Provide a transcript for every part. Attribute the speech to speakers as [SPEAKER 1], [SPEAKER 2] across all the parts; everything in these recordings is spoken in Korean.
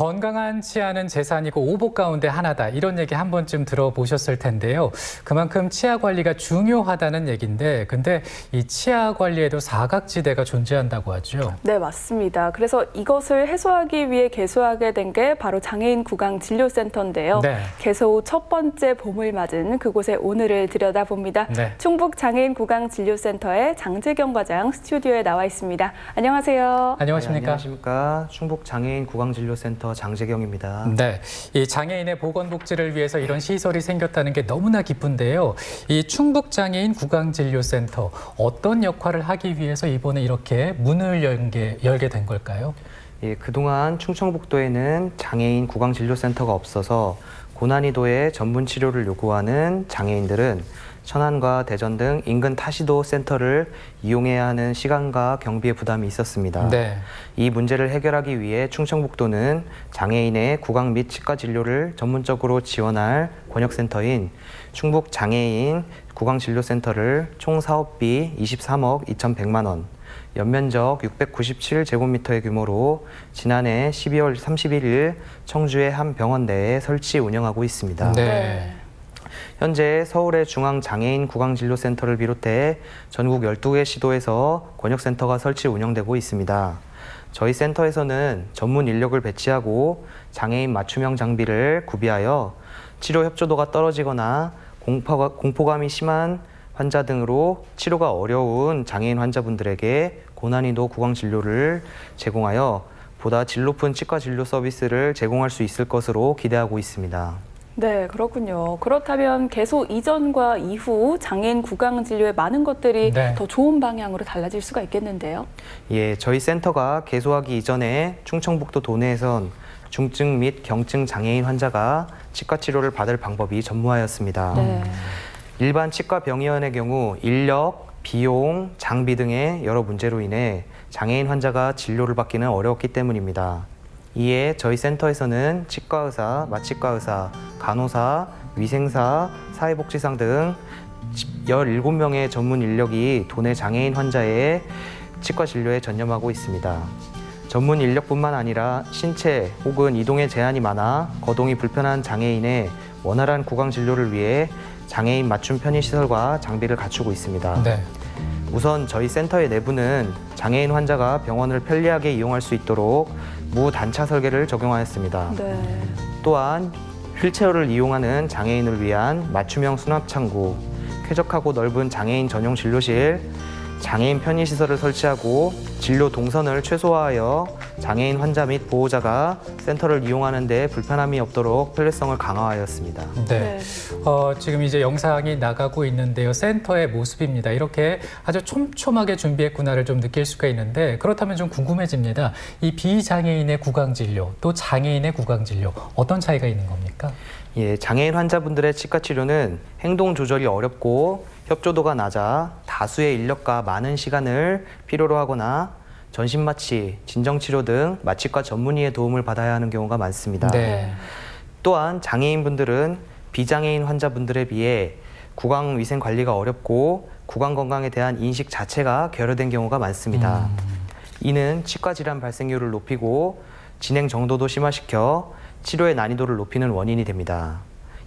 [SPEAKER 1] 건강한 치아는 재산이고 오복 가운데 하나다. 이런 얘기 한 번쯤 들어보셨을 텐데요. 그만큼 치아 관리가 중요하다는 얘기인데 근데 이 치아 관리에도 사각지대가 존재한다고 하죠.
[SPEAKER 2] 네, 맞습니다. 그래서 이것을 해소하기 위해 개소하게 된 게 바로 장애인 구강진료센터인데요.
[SPEAKER 1] 네.
[SPEAKER 2] 개소 후 첫 번째 봄을 맞은 그곳에 오늘을 들여다봅니다.
[SPEAKER 1] 네.
[SPEAKER 2] 충북 장애인 구강진료센터의 장재경 과장 스튜디오에 나와 있습니다. 안녕하세요.
[SPEAKER 1] 안녕하십니까?
[SPEAKER 3] 네, 안녕하십니까. 충북 장애인 구강진료센터 장재경입니다.
[SPEAKER 1] 네, 이 장애인의 보건복지를 위해서 이런 시설이 생겼다는 게 너무나 기쁜데요. 이 충북 장애인 구강진료센터 어떤 역할을 하기 위해서 이번에 이렇게 문을 열게 된 걸까요?
[SPEAKER 3] 예, 그동안 충청북도에는 장애인 구강진료센터가 없어서 고난이도의 전문 치료를 요구하는 장애인들은 천안과 대전 등 인근 타시도 센터를 이용해야 하는 시간과 경비의 부담이 있었습니다.
[SPEAKER 1] 네.
[SPEAKER 3] 이 문제를 해결하기 위해 충청북도는 장애인의 구강 및 치과 진료를 전문적으로 지원할 권역센터인 충북 장애인 구강진료센터를 총 사업비 23억 2,100만 원, 연면적 697제곱미터의 규모로 지난해 12월 31일 청주의 한 병원 내에 설치 운영하고 있습니다.
[SPEAKER 1] 네.
[SPEAKER 3] 현재 서울의 중앙장애인 구강진료센터를 비롯해 전국 12개 시도에서 권역센터가 설치 운영되고 있습니다. 저희 센터에서는 전문 인력을 배치하고 장애인 맞춤형 장비를 구비하여 치료 협조도가 떨어지거나 공포감이 심한 환자 등으로 치료가 어려운 장애인 환자분들에게 고난이도 구강 진료를 제공하여 보다 질 높은 치과 진료 서비스를 제공할 수 있을 것으로 기대하고 있습니다.
[SPEAKER 2] 네, 그렇군요. 그렇다면 개소 이전과 이후 장애인 구강 진료의 많은 것들이
[SPEAKER 1] 네.
[SPEAKER 2] 더 좋은 방향으로 달라질 수가 있겠는데요.
[SPEAKER 3] 예, 저희 센터가 개소하기 이전에 충청북도 도내에선 중증 및 경증 장애인 환자가 치과 치료를 받을 방법이 전무하였습니다.
[SPEAKER 2] 네.
[SPEAKER 3] 일반 치과 병의원의 경우 인력, 비용, 장비 등의 여러 문제로 인해 장애인 환자가 진료를 받기는 어려웠기 때문입니다. 이에 저희 센터에서는 치과의사, 마취과의사, 간호사, 위생사, 사회복지상 등 17명의 전문 인력이 도내 장애인 환자의 치과 진료에 전념하고 있습니다. 전문 인력뿐만 아니라 신체 혹은 이동에 제한이 많아 거동이 불편한 장애인의 원활한 구강 진료를 위해 장애인 맞춤 편의시설과 장비를 갖추고 있습니다.
[SPEAKER 1] 네.
[SPEAKER 3] 우선 저희 센터의 내부는 장애인 환자가 병원을 편리하게 이용할 수 있도록 무단차 설계를 적용하였습니다.
[SPEAKER 2] 네.
[SPEAKER 3] 또한 휠체어를 이용하는 장애인을 위한 맞춤형 수납창구, 쾌적하고 넓은 장애인 전용 진료실, 장애인 편의시설을 설치하고 진료 동선을 최소화하여 장애인 환자 및 보호자가 센터를 이용하는 데 불편함이 없도록 편리성을 강화하였습니다.
[SPEAKER 1] 네. 지금 이제 영상이 나가고 있는데요. 센터의 모습입니다. 이렇게 아주 촘촘하게 준비했구나를 좀 느낄 수가 있는데 그렇다면 좀 궁금해집니다. 이 비장애인의 구강진료, 또 장애인의 구강진료 어떤 차이가 있는 겁니까?
[SPEAKER 3] 예, 장애인 환자분들의 치과 치료는 행동 조절이 어렵고 협조도가 낮아 다수의 인력과 많은 시간을 필요로 하거나 전신마취, 진정치료 등 마취과 전문의의 도움을 받아야 하는 경우가 많습니다.
[SPEAKER 1] 네.
[SPEAKER 3] 또한 장애인분들은 비장애인 환자분들에 비해 구강 위생 관리가 어렵고 구강 건강에 대한 인식 자체가 결여된 경우가 많습니다. 이는 치과 질환 발생률을 높이고 진행 정도도 심화시켜 치료의 난이도를 높이는 원인이 됩니다.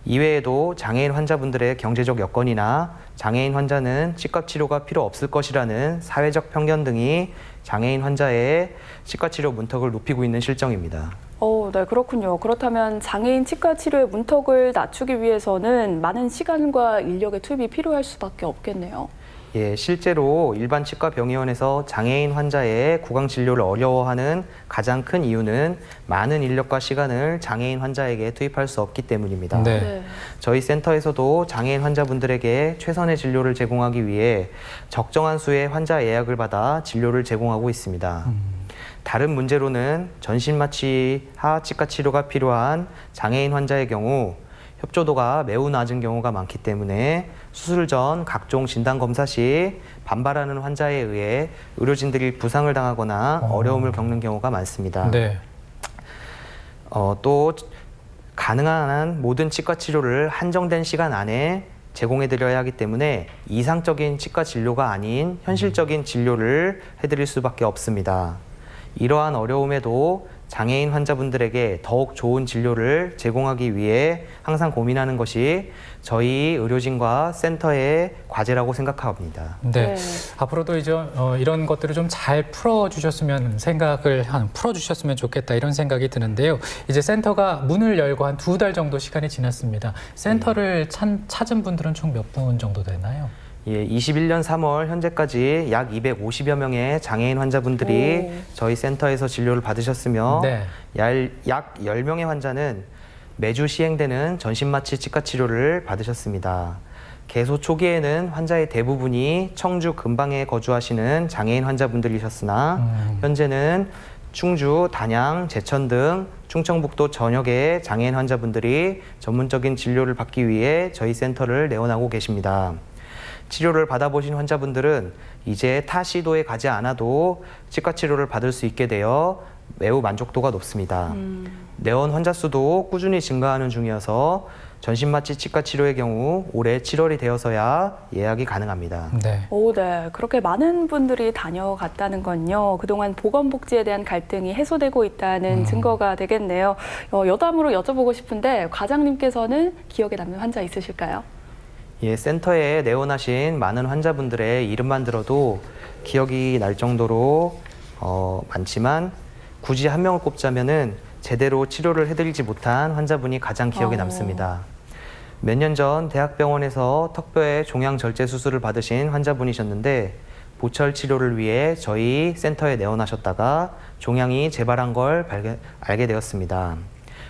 [SPEAKER 3] 이외에도 장애인 환자분들의 경제적 여건이나 장애인 환자는 치과 치료가 필요 없을 것이라는 사회적 편견 등이 장애인 환자의 치과 치료 문턱을 높이고 있는 실정입니다.
[SPEAKER 2] 네, 그렇군요. 그렇다면 장애인 치과 치료의 문턱을 낮추기 위해서는 많은 시간과 인력의 투입이 필요할 수밖에 없겠네요.
[SPEAKER 3] 예, 실제로 일반 치과 병의원에서 장애인 환자의 구강 진료를 어려워하는 가장 큰 이유는 많은 인력과 시간을 장애인 환자에게 투입할 수 없기 때문입니다.
[SPEAKER 1] 네.
[SPEAKER 2] 네.
[SPEAKER 3] 저희 센터에서도 장애인 환자분들에게 최선의 진료를 제공하기 위해 적정한 수의 환자 예약을 받아 진료를 제공하고 있습니다. 다른 문제로는 전신마취, 하치과 치료가 필요한 장애인 환자의 경우 협조도가 매우 낮은 경우가 많기 때문에 수술 전 각종 진단검사 시 반발하는 환자에 의해 의료진들이 부상을 당하거나 어려움을 겪는 경우가 많습니다.
[SPEAKER 1] 네.
[SPEAKER 3] 또 가능한 한 모든 치과 치료를 한정된 시간 안에 제공해드려야 하기 때문에 이상적인 치과 진료가 아닌 현실적인 진료를 해드릴 수밖에 없습니다. 이러한 어려움에도 장애인 환자분들에게 더욱 좋은 진료를 제공하기 위해 항상 고민하는 것이 저희 의료진과 센터의 과제라고 생각합니다.
[SPEAKER 1] 네. 앞으로도 이제 이런 것들을 좀 잘 풀어주셨으면 풀어주셨으면 좋겠다 이런 생각이 드는데요. 이제 센터가 문을 열고 한 2달 정도 시간이 지났습니다. 센터를 찾은 분들은 총 몇 분 정도 되나요?
[SPEAKER 3] 예, 21년 3월 현재까지 약 250여 명의 장애인 환자분들이 저희 센터에서 진료를 받으셨으며
[SPEAKER 1] 네.
[SPEAKER 3] 약 10명의 환자는 매주 시행되는 전신마취 치과 치료를 받으셨습니다. 개소 초기에는 환자의 대부분이 청주 근방에 거주하시는 장애인 환자분들이셨으나 현재는 충주, 단양, 제천 등 충청북도 전역의 장애인 환자분들이 전문적인 진료를 받기 위해 저희 센터를 내원하고 계십니다. 치료를 받아보신 환자분들은 이제 타 시도에 가지 않아도 치과 치료를 받을 수 있게 되어 매우 만족도가 높습니다. 내원 환자 수도 꾸준히 증가하는 중이어서 전신마취 치과 치료의 경우 올해 7월이 되어서야 예약이 가능합니다.
[SPEAKER 1] 네.
[SPEAKER 2] 네. 그렇게 많은 분들이 다녀갔다는 건요. 그동안 보건복지에 대한 갈등이 해소되고 있다는 증거가 되겠네요. 여담으로 여쭤보고 싶은데 과장님께서는 기억에 남는 환자 있으실까요?
[SPEAKER 3] 예, 센터에 내원하신 많은 환자분들의 이름만 들어도 기억이 날 정도로 많지만 굳이 한 명을 꼽자면은 제대로 치료를 해드리지 못한 환자분이 가장 기억에 남습니다. 몇 년 전 대학병원에서 턱뼈의 종양 절제 수술을 받으신 환자분이셨는데 보철 치료를 위해 저희 센터에 내원하셨다가 종양이 재발한 걸 알게 되었습니다.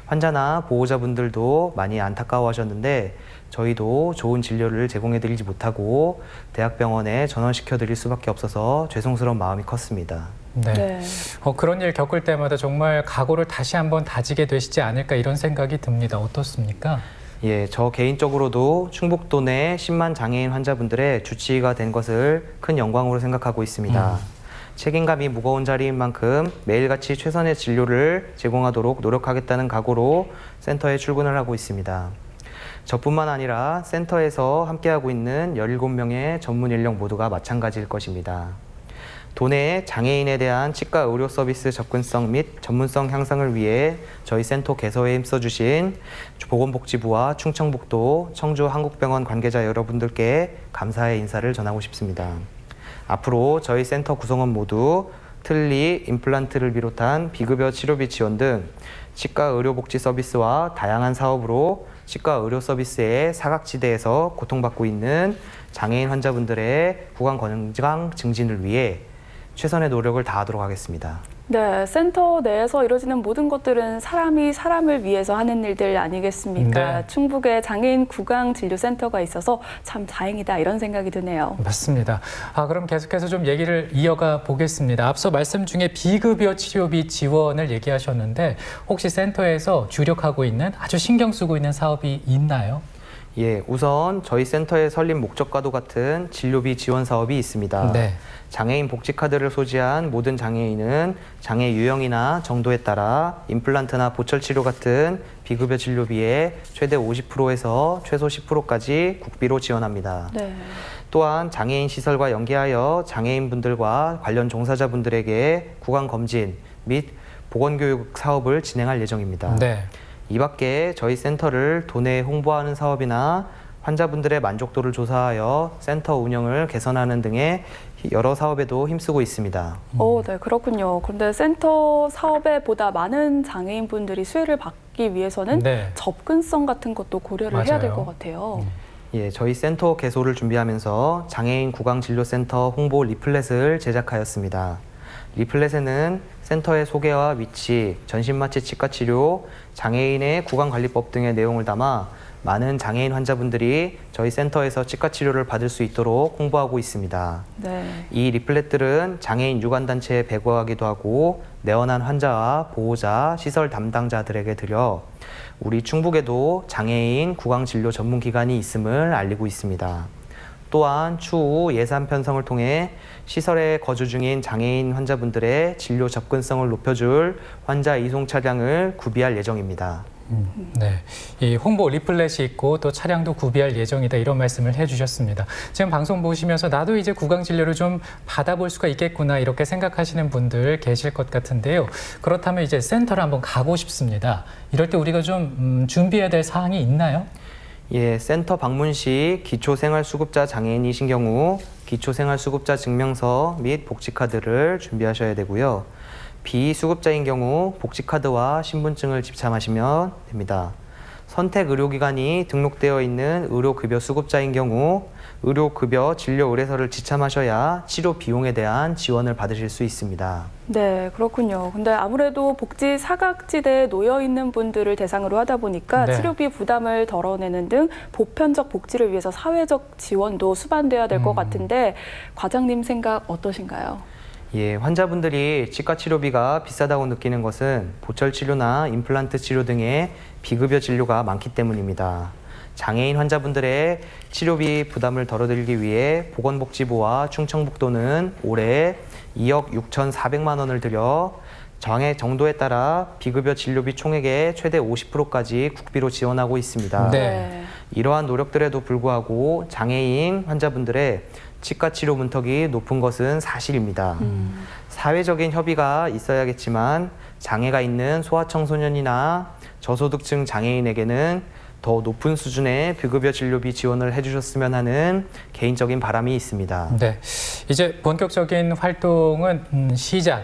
[SPEAKER 3] 환자나 보호자분들도 많이 안타까워하셨는데 저희도 좋은 진료를 제공해드리지 못하고 대학병원에 전원시켜드릴 수밖에 없어서 죄송스러운 마음이 컸습니다.
[SPEAKER 1] 네. 그런 일 겪을 때마다 정말 각오를 다시 한번 다지게 되시지 않을까 이런 생각이 듭니다. 어떻습니까?
[SPEAKER 3] 예, 저 개인적으로도 충북도 내 10만 장애인 환자분들의 주치의가 된 것을 큰 영광으로 생각하고 있습니다. 책임감이 무거운 자리인 만큼 매일같이 최선의 진료를 제공하도록 노력하겠다는 각오로 센터에 출근을 하고 있습니다. 저뿐만 아니라 센터에서 함께하고 있는 17명의 전문 인력 모두가 마찬가지일 것입니다. 도내 장애인에 대한 치과 의료 서비스 접근성 및 전문성 향상을 위해 저희 센터 개소에 힘써주신 보건복지부와 충청북도 청주한국병원 관계자 여러분들께 감사의 인사를 전하고 싶습니다. 앞으로 저희 센터 구성원 모두 틀니, 임플란트를 비롯한 비급여 치료비 지원 등 치과 의료복지 서비스와 다양한 사업으로 치과 의료 서비스의 사각지대에서 고통받고 있는 장애인 환자분들의 구강 건강 증진을 위해 최선의 노력을 다하도록 하겠습니다.
[SPEAKER 2] 네, 센터 내에서 이루어지는 모든 것들은 사람이 사람을 위해서 하는 일들 아니겠습니까?
[SPEAKER 1] 네.
[SPEAKER 2] 충북에 장애인 구강진료센터가 있어서 참 다행이다 이런 생각이 드네요.
[SPEAKER 1] 맞습니다. 그럼 계속해서 좀 얘기를 이어가 보겠습니다. 앞서 말씀 중에 비급여 치료비 지원을 얘기하셨는데 혹시 센터에서 주력하고 있는 아주 신경 쓰고 있는 사업이 있나요?
[SPEAKER 3] 예, 우선 저희 센터의 설립 목적과도 같은 진료비 지원 사업이 있습니다.
[SPEAKER 1] 네.
[SPEAKER 3] 장애인 복지카드를 소지한 모든 장애인은 장애 유형이나 정도에 따라 임플란트나 보철 치료 같은 비급여 진료비의 최대 50%에서 최소 10%까지 국비로 지원합니다.
[SPEAKER 2] 네.
[SPEAKER 3] 또한 장애인 시설과 연계하여 장애인분들과 관련 종사자분들에게 구강 검진 및 보건교육 사업을 진행할 예정입니다.
[SPEAKER 1] 네.
[SPEAKER 3] 이 밖에 저희 센터를 도내에 홍보하는 사업이나 환자분들의 만족도를 조사하여 센터 운영을 개선하는 등의 여러 사업에도 힘쓰고 있습니다.
[SPEAKER 2] 네, 그렇군요. 그런데 센터 사업에 보다 많은 장애인분들이 수혜를 받기 위해서는
[SPEAKER 1] 네.
[SPEAKER 2] 접근성 같은 것도 고려를 해야 될 것 같아요.
[SPEAKER 3] 예, 저희 센터 개소를 준비하면서 장애인 구강진료센터 홍보 리플렛을 제작하였습니다. 리플렛에는 센터의 소개와 위치, 전신마취 치과 치료, 장애인의 구강관리법 등의 내용을 담아 많은 장애인 환자분들이 저희 센터에서 치과 치료를 받을 수 있도록 홍보하고 있습니다.
[SPEAKER 2] 네.
[SPEAKER 3] 이 리플렛들은 장애인 유관단체에 배부하기도 하고 내원한 환자와 보호자, 시설 담당자들에게 드려 우리 충북에도 장애인 구강진료 전문기관이 있음을 알리고 있습니다. 또한 추후 예산 편성을 통해 시설에 거주 중인 장애인 환자분들의 진료 접근성을 높여줄 환자 이송 차량을 구비할 예정입니다.
[SPEAKER 1] 네, 이 홍보 리플렛이 있고 또 차량도 구비할 예정이다 이런 말씀을 해주셨습니다. 지금 방송 보시면서 나도 이제 구강 진료를 좀 받아볼 수가 있겠구나 이렇게 생각하시는 분들 계실 것 같은데요. 그렇다면 이제 센터를 한번 가고 싶습니다. 이럴 때 우리가 좀 준비해야 될 사항이 있나요?
[SPEAKER 3] 예, 센터 방문 시 기초생활수급자 장애인이신 경우 기초생활수급자 증명서 및 복지카드를 준비하셔야 되고요. 비수급자인 경우 복지카드와 신분증을 집참하시면 됩니다. 선택 의료기관이 등록되어 있는 의료급여 수급자인 경우 의료급여 진료 의뢰서를 지참하셔야 치료 비용에 대한 지원을 받으실 수 있습니다.
[SPEAKER 2] 네, 그렇군요. 근데 아무래도 복지 사각지대에 놓여 있는 분들을 대상으로 하다 보니까
[SPEAKER 1] 네.
[SPEAKER 2] 치료비 부담을 덜어내는 등 보편적 복지를 위해서 사회적 지원도 수반돼야 될 것 같은데 과장님 생각 어떠신가요?
[SPEAKER 3] 예, 환자분들이 치과 치료비가 비싸다고 느끼는 것은 보철 치료나 임플란트 치료 등의 비급여 진료가 많기 때문입니다. 장애인 환자분들의 치료비 부담을 덜어드리기 위해 보건복지부와 충청북도는 올해 2억 6,400만 원을 들여 장애 정도에 따라 비급여 진료비 총액의 최대 50%까지 국비로 지원하고 있습니다.
[SPEAKER 1] 네.
[SPEAKER 3] 이러한 노력들에도 불구하고 장애인 환자분들의 치과 치료 문턱이 높은 것은 사실입니다. 사회적인 협의가 있어야겠지만 장애가 있는 소아청소년이나 저소득층 장애인에게는 더 높은 수준의 비급여 진료비 지원을 해주셨으면 하는 개인적인 바람이 있습니다.
[SPEAKER 1] 네, 이제 본격적인 활동은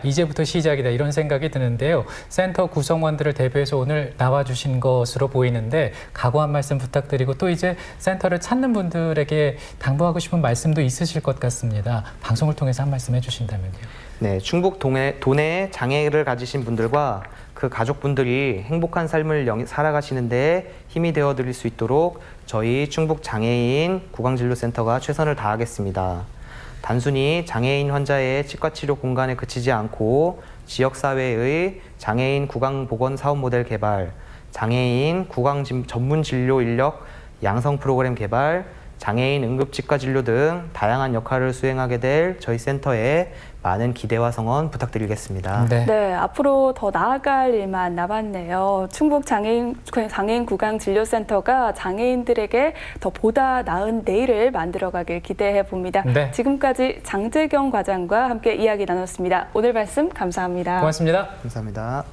[SPEAKER 1] 이제부터 시작이다 이런 생각이 드는데요. 센터 구성원들을 대표해서 오늘 나와주신 것으로 보이는데 각오 한 말씀 부탁드리고 또 이제 센터를 찾는 분들에게 당부하고 싶은 말씀도 있으실 것 같습니다. 방송을 통해서 한 말씀 해주신다면요.
[SPEAKER 3] 네, 충북 도내 장애를 가지신 분들과 그 가족분들이 행복한 삶을 살아가시는데 힘이 되어 드릴 수 있도록 저희 충북 장애인 구강진료센터가 최선을 다하겠습니다. 단순히 장애인 환자의 치과 치료 공간에 그치지 않고 지역사회의 장애인 구강보건 사업 모델 개발, 장애인 구강 전문 진료 인력 양성 프로그램 개발, 장애인 응급치과 진료 등 다양한 역할을 수행하게 될 저희 센터에 많은 기대와 성원 부탁드리겠습니다.
[SPEAKER 2] 네, 앞으로 더 나아갈 일만 남았네요. 충북 장애인 구강진료센터가 장애인들에게 더 보다 나은 내일을 만들어가길 기대해 봅니다.
[SPEAKER 1] 네.
[SPEAKER 2] 지금까지 장재경 과장과 함께 이야기 나눴습니다. 오늘 말씀 감사합니다.
[SPEAKER 1] 고맙습니다.
[SPEAKER 3] 감사합니다.